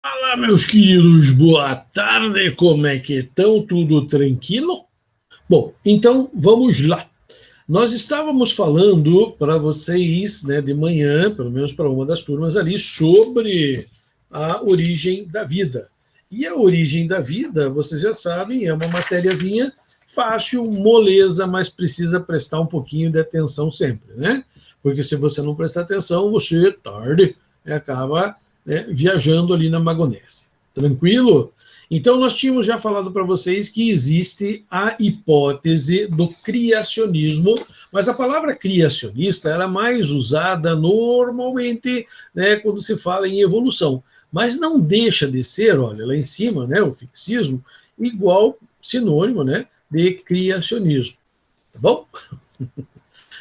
Fala, meus queridos, boa tarde, como é que estão? Tudo tranquilo? Bom, então vamos lá. Nós estávamos falando para vocês, né, de manhã, pelo menos para uma das turmas ali, sobre a origem da vida. E a origem da vida, vocês já sabem, é uma matériazinha fácil, moleza, mas precisa prestar um pouquinho de atenção sempre, né? Porque se você não prestar atenção, você, tarde, acaba, né, viajando ali na magonese. Tranquilo? Então, nós tínhamos já falado para vocês que existe a hipótese do criacionismo, mas a palavra criacionista era mais usada normalmente, né, quando se fala em evolução. Mas não deixa de ser, olha, lá em cima, né, o fixismo, igual sinônimo, né, de criacionismo. Tá bom?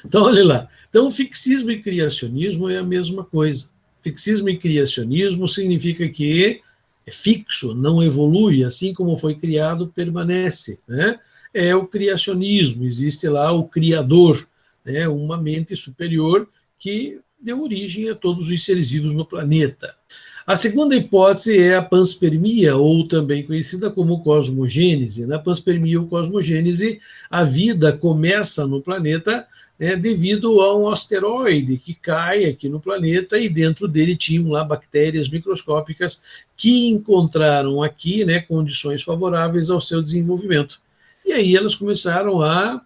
Então, olha lá. Então, fixismo e criacionismo é a mesma coisa. Fixismo e criacionismo significa que é fixo, não evolui, assim como foi criado, permanece. Né? É o criacionismo, existe lá o Criador, né? Uma mente superior que deu origem a todos os seres vivos no planeta. A segunda hipótese é a panspermia, ou também conhecida como cosmogênese. Na panspermia ou cosmogênese, a vida começa no planeta devido a um asteroide que cai aqui no planeta e dentro dele tinham lá bactérias microscópicas que encontraram aqui, né, condições favoráveis ao seu desenvolvimento. E aí elas começaram a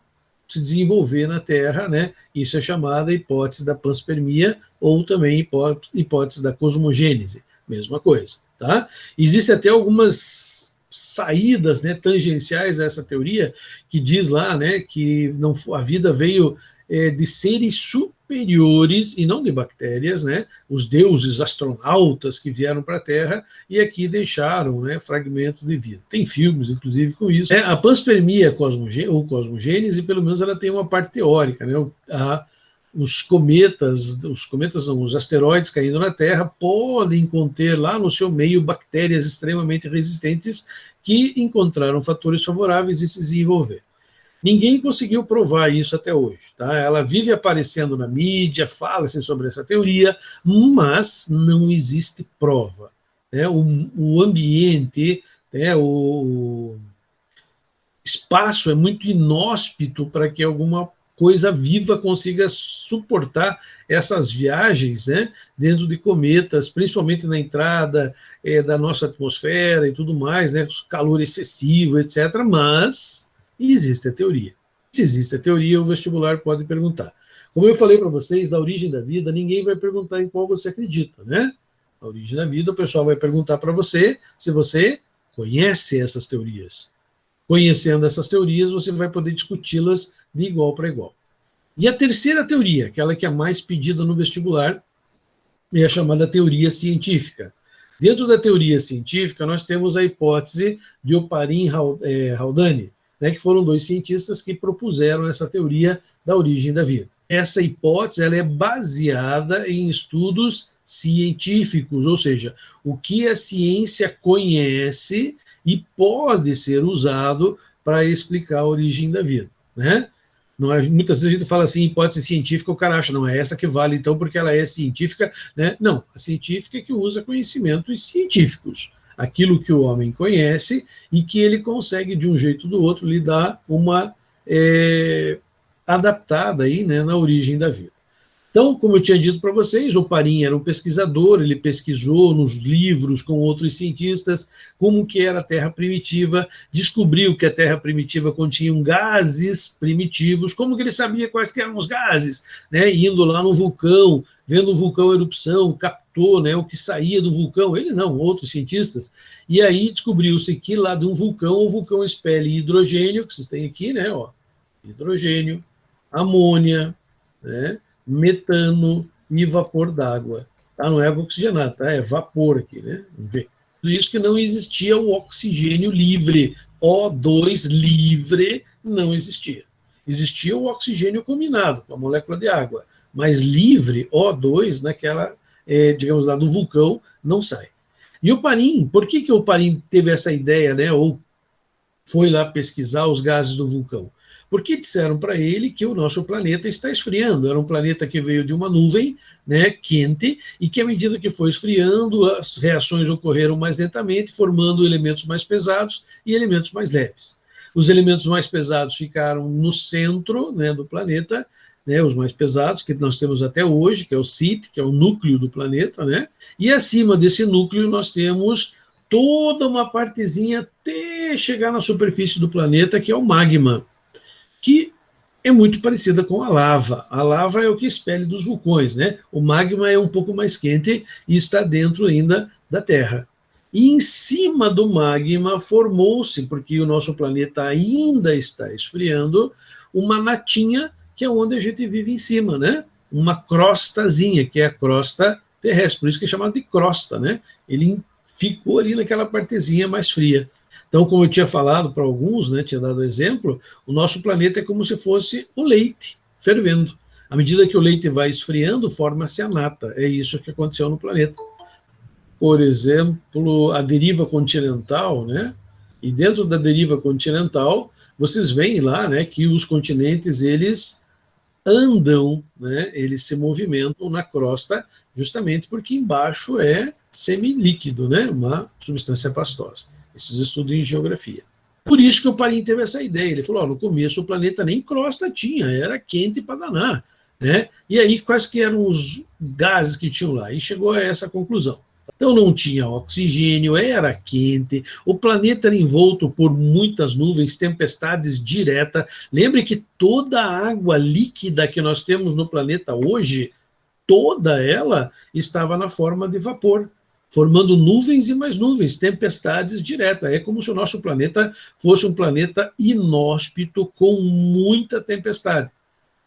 se desenvolver na Terra, né? Isso é chamada hipótese da panspermia ou também hipótese da cosmogênese, mesma coisa, tá? Existem até algumas saídas, né, tangenciais a essa teoria que diz lá, né, que não, a vida veio de seres superiores e não de bactérias, né? Os deuses astronautas que vieram para a Terra e aqui deixaram, né, fragmentos de vida. Tem filmes, inclusive, com isso. A panspermia ou cosmogênese, pelo menos ela tem uma parte teórica, né? Os cometas não, os asteroides caindo na Terra podem conter lá no seu meio bactérias extremamente resistentes que encontraram fatores favoráveis e se desenvolveram. Ninguém conseguiu provar isso até hoje. Tá? Ela vive aparecendo na mídia, fala-se sobre essa teoria, mas não existe prova. Né? O ambiente, né, o espaço é muito inóspito para que alguma coisa viva consiga suportar essas viagens, né, dentro de cometas, principalmente na entrada da nossa atmosfera e tudo mais, né, calor excessivo, etc. Mas existe a teoria. Se existe a teoria, o vestibular pode perguntar. Como eu falei para vocês, da origem da vida, ninguém vai perguntar em qual você acredita, né? A origem da vida, o pessoal vai perguntar para você se você conhece essas teorias. Conhecendo essas teorias, você vai poder discuti-las de igual para igual. E a terceira teoria, aquela que é mais pedida no vestibular, é a chamada teoria científica. Dentro da teoria científica, nós temos a hipótese de Oparin Haldane, né, que foram dois cientistas que propuseram essa teoria da origem da vida. Essa hipótese ela é baseada em estudos científicos, ou seja, o que a ciência conhece e pode ser usado para explicar a origem da vida, né? Não é, muitas vezes a gente fala assim, hipótese científica, o cara acha, não, é essa que vale então porque ela é científica, né? Não, a científica é que usa conhecimentos científicos, aquilo que o homem conhece e que ele consegue, de um jeito ou do outro, lhe dar uma adaptada aí, né, na origem da vida. Então, como eu tinha dito para vocês, o Parin era um pesquisador, ele pesquisou nos livros com outros cientistas como que era a Terra primitiva, descobriu que a Terra primitiva continha gases primitivos, como que ele sabia quais que eram os gases? Né? Indo lá no vulcão, vendo o vulcão em erupção, captou, né, o que saía do vulcão, ele não, outros cientistas, e aí descobriu-se que lá de um vulcão, o vulcão expele hidrogênio, que vocês têm aqui, né, ó, hidrogênio, amônia, né, metano e vapor d'água. Tá? Não é água oxigenada, tá? É vapor aqui, né? Por isso que não existia o oxigênio livre. O2 livre não existia. Existia o oxigênio combinado com a molécula de água, mas livre, O2, naquela, digamos lá, do vulcão, não sai. E o Parin, por que o Parin teve essa ideia, né? Ou foi lá pesquisar os gases do vulcão? Porque disseram para ele que o nosso planeta está esfriando. Era um planeta que veio de uma nuvem, né, quente, e que à medida que foi esfriando, as reações ocorreram mais lentamente, formando elementos mais pesados e elementos mais leves. Os elementos mais pesados ficaram no centro, né, do planeta, né, os mais pesados, que nós temos até hoje, que é o CIT, que é o núcleo do planeta, né? E acima desse núcleo nós temos toda uma partezinha até chegar na superfície do planeta, que é o magma, que é muito parecida com a lava. A lava é o que expele dos vulcões, né? O magma é um pouco mais quente e está dentro ainda da Terra. E em cima do magma formou-se, porque o nosso planeta ainda está esfriando, uma natinha, que é onde a gente vive em cima, né? Uma crostazinha, que é a crosta terrestre, por isso que é chamado de crosta, né? Ele ficou ali naquela partezinha mais fria. Então, como eu tinha falado para alguns, né, tinha dado exemplo, o nosso planeta é como se fosse o leite fervendo. À medida que o leite vai esfriando, forma-se a nata. É isso que aconteceu no planeta. Por exemplo, a deriva continental, né? E dentro da deriva continental, vocês veem lá, né, que os continentes, eles andam, né, eles se movimentam na crosta, justamente porque embaixo é semilíquido, né, uma substância pastosa. Esses estudos em geografia. Por isso que o Parin teve essa ideia. Ele falou, no começo o planeta nem crosta tinha, era quente para danar, né? E aí quais que eram os gases que tinham lá? E chegou a essa conclusão. Então não tinha oxigênio, era quente, o planeta era envolto por muitas nuvens, tempestades diretas. Lembre que toda a água líquida que nós temos no planeta hoje, toda ela estava na forma de vapor, formando nuvens e mais nuvens, tempestades diretas. É como se o nosso planeta fosse um planeta inóspito com muita tempestade.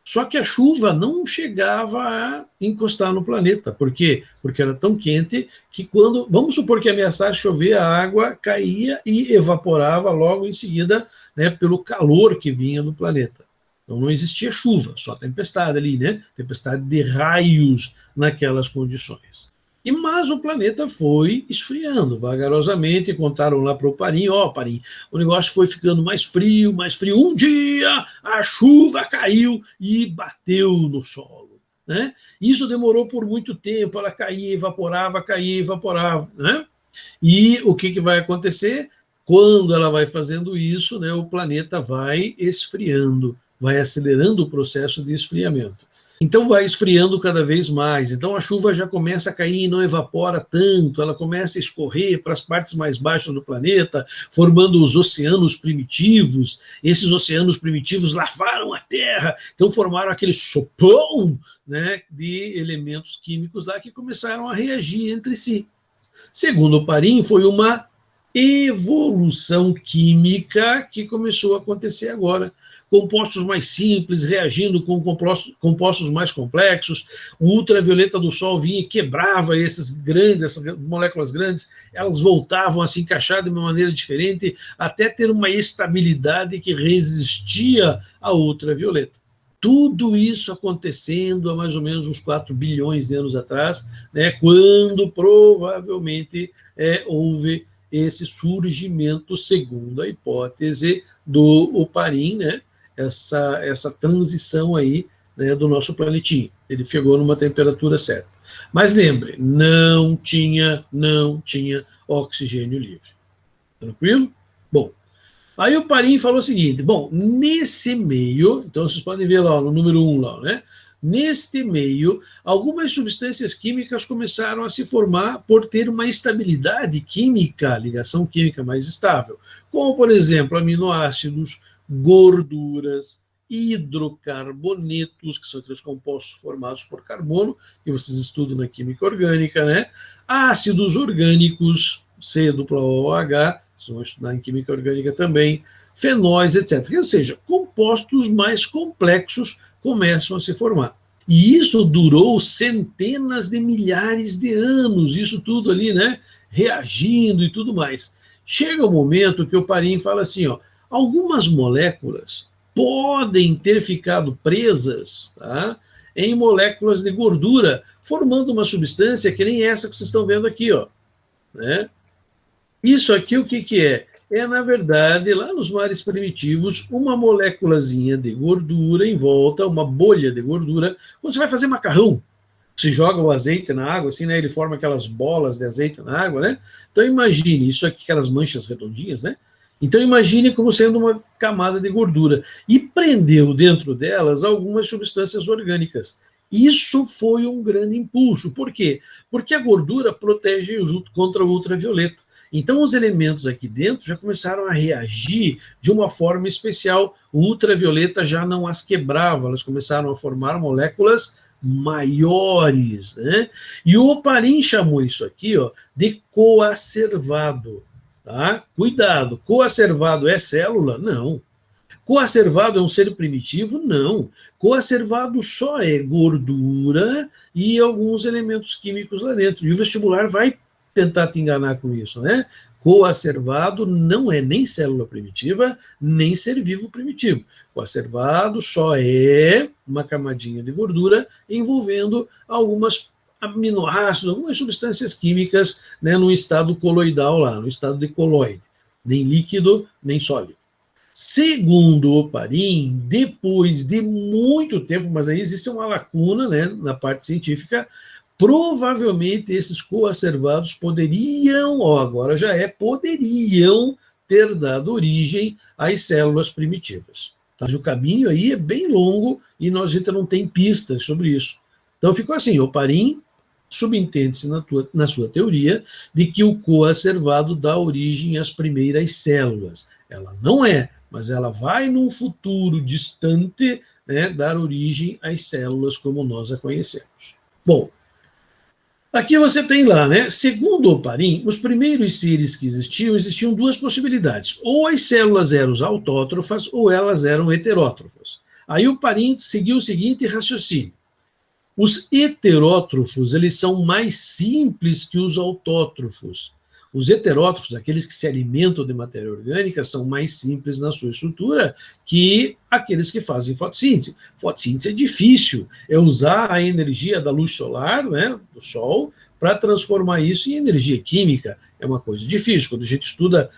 Só que a chuva não chegava a encostar no planeta. Por quê? Porque era tão quente que quando, vamos supor que ameaçasse chover, a água caía e evaporava logo em seguida, né, pelo calor que vinha do planeta. Então não existia chuva, só tempestade ali, né? Tempestade de raios naquelas condições. Mas o planeta foi esfriando vagarosamente, contaram lá para o Parin, Parin, o negócio foi ficando mais frio, mais frio. Um dia a chuva caiu e bateu no solo, né? Isso demorou por muito tempo, ela caía, evaporava, né? E o que vai acontecer? Quando ela vai fazendo isso, né, o planeta vai esfriando, vai acelerando o processo de esfriamento. Então vai esfriando cada vez mais. Então a chuva já começa a cair e não evapora tanto, ela começa a escorrer para as partes mais baixas do planeta, formando os oceanos primitivos. Esses oceanos primitivos lavaram a Terra, então formaram aquele sopão, né, de elementos químicos lá que começaram a reagir entre si. Segundo o Parin, foi uma evolução química que começou a acontecer agora. Compostos mais simples reagindo com compostos mais complexos, o ultravioleta do Sol vinha e quebrava essas moléculas grandes, elas voltavam a se encaixar de uma maneira diferente, até ter uma estabilidade que resistia à ultravioleta. Tudo isso acontecendo há mais ou menos uns 4 bilhões de anos atrás, né, quando provavelmente houve esse surgimento, segundo a hipótese do Parin, né, essa transição aí, né, do nosso planetinho. Ele chegou numa temperatura certa. Mas lembre, não tinha oxigênio livre. Tranquilo? Bom, aí o Parin falou o seguinte, bom, nesse meio, então vocês podem ver lá no número 1 lá, né? Neste meio, algumas substâncias químicas começaram a se formar por ter uma estabilidade química, ligação química mais estável, como, por exemplo, aminoácidos, gorduras, hidrocarbonetos, que são aqueles compostos formados por carbono, que vocês estudam na química orgânica, né? Ácidos orgânicos, COOH, vocês vão estudar em química orgânica também, fenóis, etc. Ou seja, compostos mais complexos começam a se formar. E isso durou centenas de milhares de anos, isso tudo ali, né? Reagindo e tudo mais. Chega o momento que o Parin fala assim, algumas moléculas podem ter ficado presas, tá, em moléculas de gordura, formando uma substância que nem essa que vocês estão vendo aqui, né? Isso aqui o que é? é, na verdade, lá nos mares primitivos, uma moléculazinha de gordura em volta, uma bolha de gordura. Quando você vai fazer macarrão, você joga o azeite na água, assim, né? Ele forma aquelas bolas de azeite na água, né? Então imagine, isso aqui, aquelas manchas redondinhas, né? Então imagine como sendo uma camada de gordura. E prendeu dentro delas algumas substâncias orgânicas. Isso foi um grande impulso. Por quê? Porque a gordura protege contra o ultravioleta. Então os elementos aqui dentro já começaram a reagir de uma forma especial. O ultravioleta já não as quebrava, elas começaram a formar moléculas maiores, né? E o Oparin chamou isso aqui, ó, de coacervado, tá? Cuidado, coacervado é célula? Não. Coacervado é um ser primitivo? Não. Coacervado só é gordura e alguns elementos químicos lá dentro. E o vestibular vai tentar te enganar com isso, né? Coacervado não é nem célula primitiva, nem ser vivo primitivo. Coacervado só é uma camadinha de gordura envolvendo algumas aminoácidos, algumas substâncias químicas, né, no estado coloidal lá, no estado de coloide, nem líquido, nem sólido. Segundo o Oparin, depois de muito tempo, mas aí existe uma lacuna, né, na parte científica, provavelmente esses coacervados poderiam, ó, agora já é, poderiam ter dado origem às células primitivas. Tá? O caminho aí é bem longo e nós ainda não tem pistas sobre isso. Então ficou assim, Oparin subentende-se na sua teoria de que o coacervado dá origem às primeiras células. Ela não é, mas ela vai num futuro distante, né, dar origem às células como nós a conhecemos. Bom, aqui você tem lá, né? Segundo o Oparin, os primeiros seres que existiam duas possibilidades. Ou as células eram autótrofas ou elas eram heterótrofas. Aí o Oparin seguiu o seguinte raciocínio. Os heterótrofos, eles são mais simples que os autótrofos. Os heterótrofos, aqueles que se alimentam de matéria orgânica, são mais simples na sua estrutura que aqueles que fazem fotossíntese. Fotossíntese é difícil, é usar a energia da luz solar, né, do sol, para transformar isso em energia química. É uma coisa difícil. Quando a gente estuda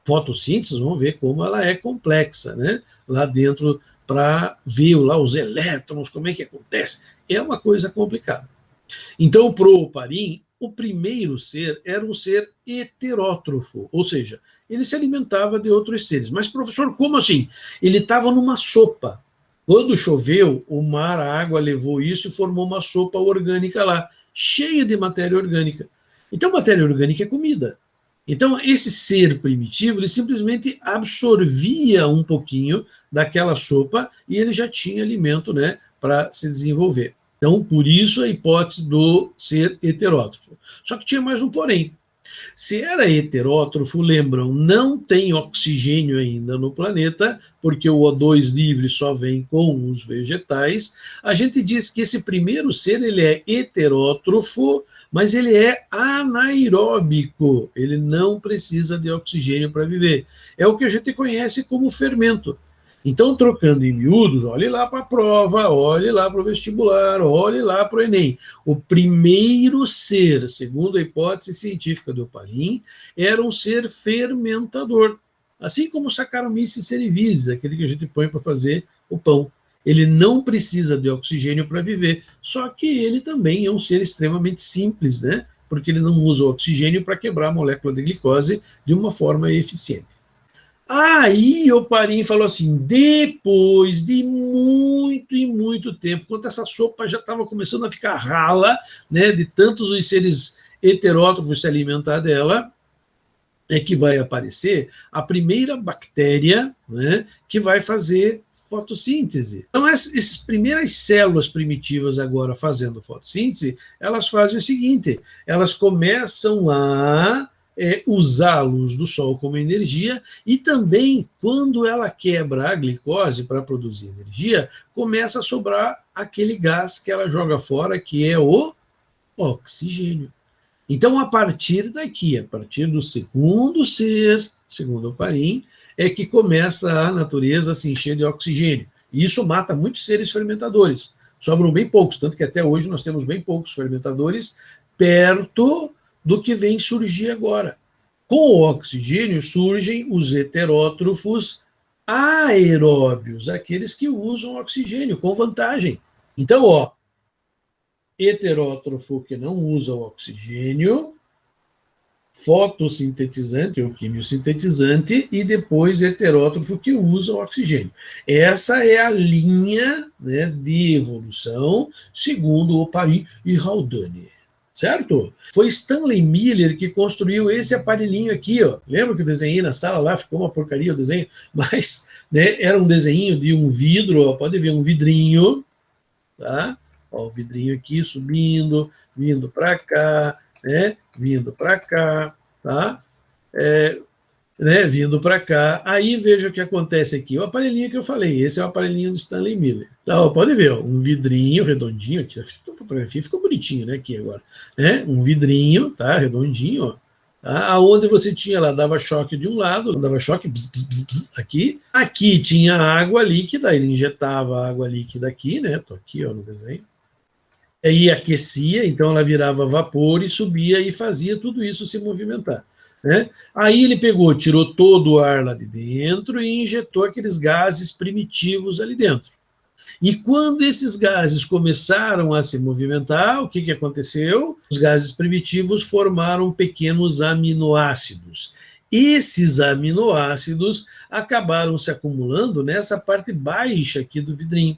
fotossíntese, vamos ver como ela é complexa, né, lá dentro, para ver lá os elétrons, como é que acontece. É uma coisa complicada. Então, para o Oparin, o primeiro ser era um ser heterótrofo, ou seja, ele se alimentava de outros seres. Mas, professor, como assim? Ele estava numa sopa. Quando choveu, o mar, a água levou isso e formou uma sopa orgânica lá, cheia de matéria orgânica. Então, matéria orgânica é comida. Então, esse ser primitivo, ele simplesmente absorvia um pouquinho daquela sopa e ele já tinha alimento, né, para se desenvolver. Então, por isso a hipótese do ser heterótrofo. Só que tinha mais um porém. Se era heterótrofo, lembram, não tem oxigênio ainda no planeta, porque o O2 livre só vem com os vegetais. A gente diz que esse primeiro ser, ele é heterótrofo, mas ele é anaeróbico, ele não precisa de oxigênio para viver. É o que a gente conhece como fermento. Então, trocando em miúdos, olhe lá para a prova, olhe lá para o vestibular, olhe lá para o Enem. O primeiro ser, segundo a hipótese científica do Oparin, era um ser fermentador. Assim como o Saccharomyces cerevisiae, aquele que a gente põe para fazer o pão. Ele não precisa de oxigênio para viver, só que ele também é um ser extremamente simples, né? Porque ele não usa o oxigênio para quebrar a molécula de glicose de uma forma eficiente. Aí o Oparin falou assim, depois de muito e muito tempo, quando essa sopa já estava começando a ficar rala, né, de tantos os seres heterótrofos se alimentar dela, é que vai aparecer a primeira bactéria, né, que vai fazer fotossíntese. Então, essas primeiras células primitivas agora fazendo fotossíntese, elas fazem o seguinte, elas começam a usar a luz do sol como energia e também, quando ela quebra a glicose para produzir energia, começa a sobrar aquele gás que ela joga fora, que é o oxigênio. Então, a partir daqui, a partir do segundo ser, segundo o Oparin, é que começa a natureza a se encher de oxigênio. E isso mata muitos seres fermentadores. Sobram bem poucos, tanto que até hoje nós temos bem poucos fermentadores perto do que vem surgir agora. Com o oxigênio surgem os heterótrofos aeróbios, aqueles que usam oxigênio com vantagem. Então, ó, heterótrofo que não usa o oxigênio, fotossintetizante ou quimiosintetizante, e depois heterótrofo que usa o oxigênio. Essa é a linha, né, de evolução, segundo Oparin e Haldane. Certo? Foi Stanley Miller que construiu esse aparelhinho aqui, ó. Lembra que eu desenhei na sala lá? Ficou uma porcaria o desenho, mas, né, era um desenho de um vidro, ó, pode ver, um vidrinho, tá? Ó, o vidrinho aqui subindo, vindo para cá, né? Vindo para cá, tá? Né? Vindo para cá. Aí veja o que acontece aqui. O aparelhinho que eu falei, esse é o aparelhinho do Stanley Miller. Então, pode ver, ó, um vidrinho redondinho aqui. A fotografia ficou bonitinho, né? Aqui agora, né? Um vidrinho, tá? Redondinho, ó. Tá? Aonde você tinha lá, dava choque de um lado, dava choque aqui. Aqui tinha água líquida, ele injetava água líquida aqui, né? Tô aqui, ó, no desenho. Aí aquecia, então ela virava vapor e subia e fazia tudo isso se movimentar. Né? Aí ele pegou, tirou todo o ar lá de dentro e injetou aqueles gases primitivos ali dentro. E quando esses gases começaram a se movimentar, o que, que aconteceu? Os gases primitivos formaram pequenos aminoácidos. Esses aminoácidos acabaram se acumulando nessa parte baixa aqui do vidrinho.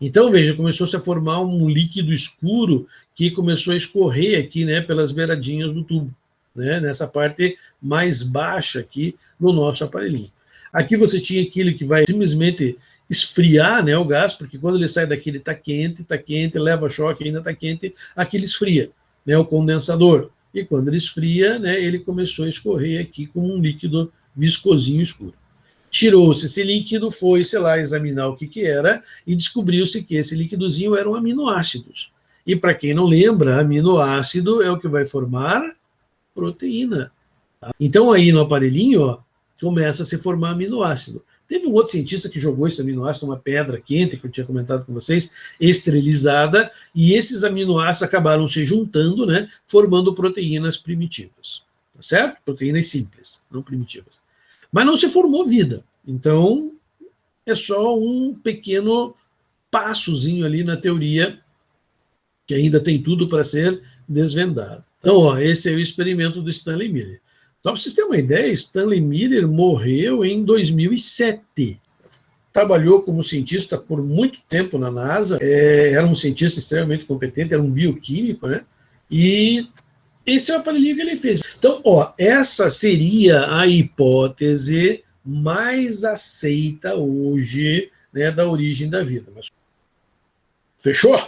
Então, veja, começou-se a formar um líquido escuro que começou a escorrer aqui, né, pelas beiradinhas do tubo, né, nessa parte mais baixa aqui do nosso aparelhinho. Aqui você tinha aquilo que vai simplesmente esfriar, né, o gás, porque quando ele sai daqui ele está quente, leva choque, ainda está quente, aqui ele esfria, né, o condensador. E quando ele esfria, né, ele começou a escorrer aqui como um líquido viscosinho escuro. Tirou-se esse líquido, foi-se lá examinar o que era e descobriu-se que esse líquidozinho eram aminoácidos. E para quem não lembra, aminoácido é o que vai formar proteína. Tá? Então aí no aparelhinho, ó, começa a se formar aminoácido. Teve um outro cientista que jogou esse aminoácido numa pedra quente, que eu tinha comentado com vocês, esterilizada, e esses aminoácidos acabaram se juntando, né, formando proteínas primitivas. Tá certo? Proteínas simples, não primitivas. Mas não se formou vida. Então, é só um pequeno passozinho ali na teoria, que ainda tem tudo para ser desvendado. Então, ó, esse é o experimento do Stanley Miller. Só para vocês terem uma ideia, Stanley Miller morreu em 2007. Trabalhou como cientista por muito tempo na NASA, era um cientista extremamente competente, era um bioquímico, né? E esse é o aparelhinho que ele fez. Então, ó, essa seria a hipótese mais aceita hoje, né, da origem da vida. Mas... Fechou?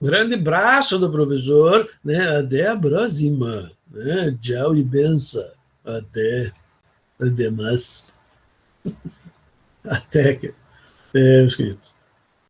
Grande braço do professor, né? Até a próxima. Né? Tchau e benção. Até mais. Até, meus queridos.